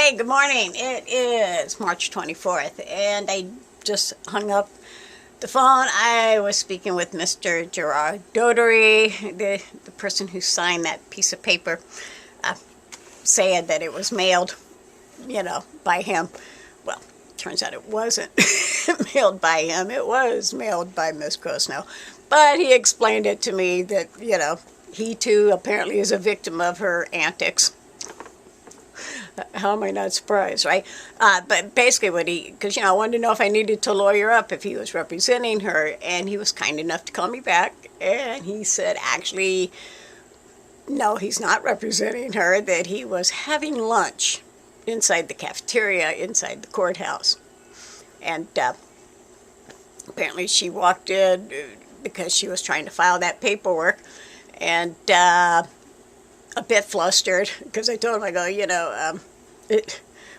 Hey, good morning. It is March 24th, and I just hung up the phone. I was speaking with Mr. Gerard Dodery, the person who signed that piece of paper, saying that it was mailed, by him. Well, turns out it wasn't mailed by him. It was mailed by Miss Crosnoe. But he explained it to me that, he too apparently is a victim of her antics. How am I not surprised, right? But basically because, I wanted to know if I needed to lawyer up if he was representing her, and he was kind enough to call me back, and he said, actually, no, he's not representing her, that he was having lunch inside the cafeteria, inside the courthouse. And apparently she walked in because she was trying to file that paperwork, and a bit flustered because I told him,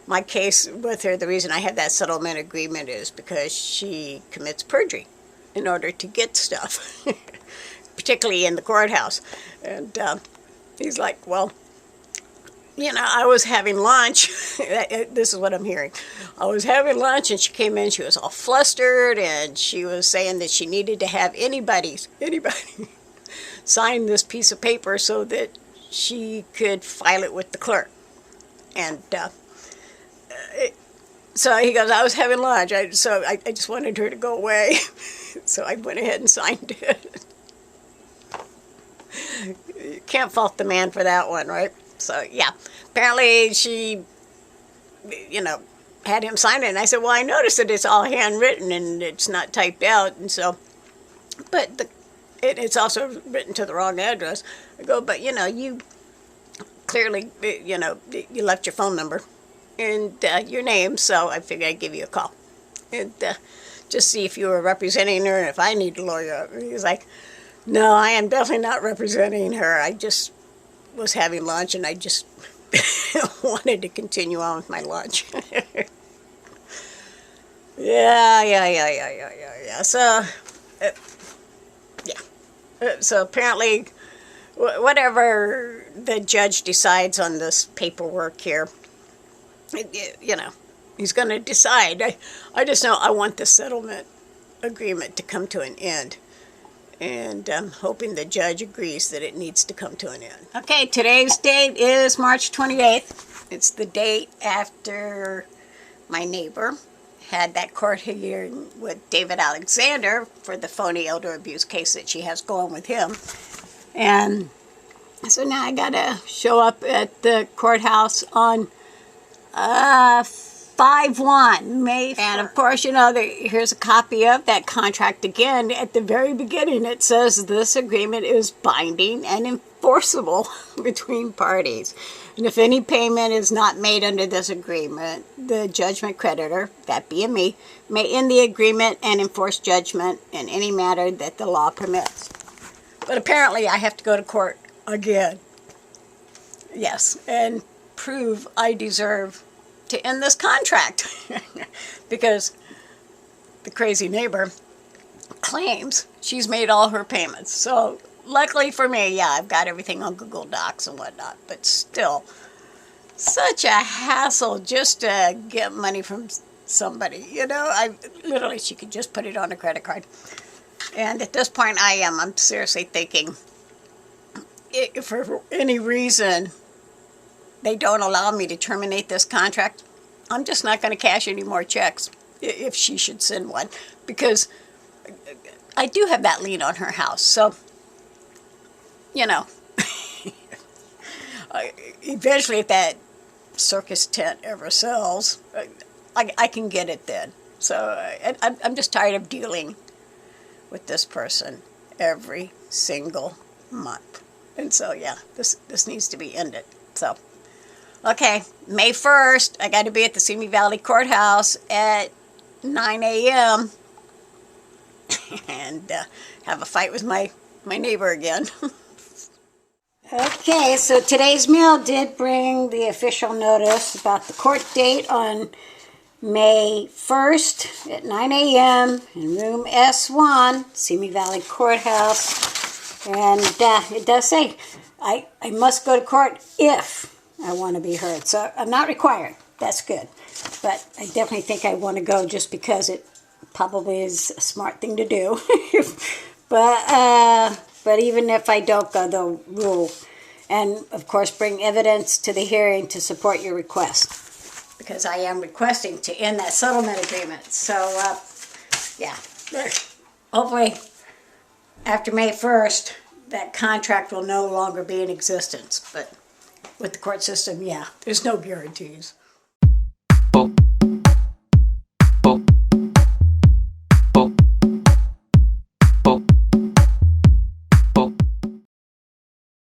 my case with her, the reason I have that settlement agreement is because she commits perjury in order to get stuff, particularly in the courthouse. And he's like, well, I was having lunch. This is what I'm hearing. I was having lunch, and she came in. She was all flustered, and she was saying that she needed to have anybody sign this piece of paper so that she could file it with the clerk. And so he goes, I was having lunch, so I just wanted her to go away. So I went ahead and signed it. You can't fault the man for that one, right? So, yeah. Apparently she, had him sign it. And I said, well, I noticed that it's all handwritten and it's not typed out. And so, but it's also written to the wrong address. I go, but, you clearly, you left your phone number and your name, so I figured I'd give you a call and just see if you were representing her and if I need to lawyer up. And he's like, no, I am definitely not representing her. I just was having lunch and I just wanted to continue on with my lunch. Yeah. So, so apparently, whatever the judge decides on this paperwork here, he's going to decide. I just know I want the settlement agreement to come to an end. And I'm hoping the judge agrees that it needs to come to an end. Okay, today's date is March 28th. It's the date after my neighbor had that court hearing with David Alexander for the phony elder abuse case that she has going with him. And so now I gotta show up at the courthouse on 5/1, May 1st. And of course, here's a copy of that contract again. At the very beginning, it says this agreement is binding and enforceable between parties. And if any payment is not made under this agreement, the judgment creditor, that being me, may end the agreement and enforce judgment in any matter that the law permits. But apparently I have to go to court again. Yes, and prove I deserve to end this contract because the crazy neighbor claims she's made all her payments. So luckily for me, I've got everything on Google Docs and whatnot, but still such a hassle just to get money from somebody. She could just put it on a credit card. And at this point I'm seriously thinking, if for any reason they don't allow me to terminate this contract, I'm just not going to cash any more checks if she should send one, because I do have that lien on her house. So, eventually if that circus tent ever sells, I can get it then. So I'm just tired of dealing with this person every single month. And so, this needs to be ended. So, okay, May 1st, I got to be at the Simi Valley Courthouse at 9 a.m. and have a fight with my neighbor again. Okay, so today's mail did bring the official notice about the court date on May 1st at 9 a.m. in room S1, Simi Valley Courthouse. And it does say I must go to court if I want to be heard. So I'm not required. that's good. But I definitely think I want to go just because it probably is a smart thing to do. But even if I don't go, they'll rule. And, of course, bring evidence to the hearing to support your request. Because I am requesting to end that settlement agreement. So, yeah. Hopefully, after May 1st, that contract will no longer be in existence. But with the court system, yeah, there's no guarantees.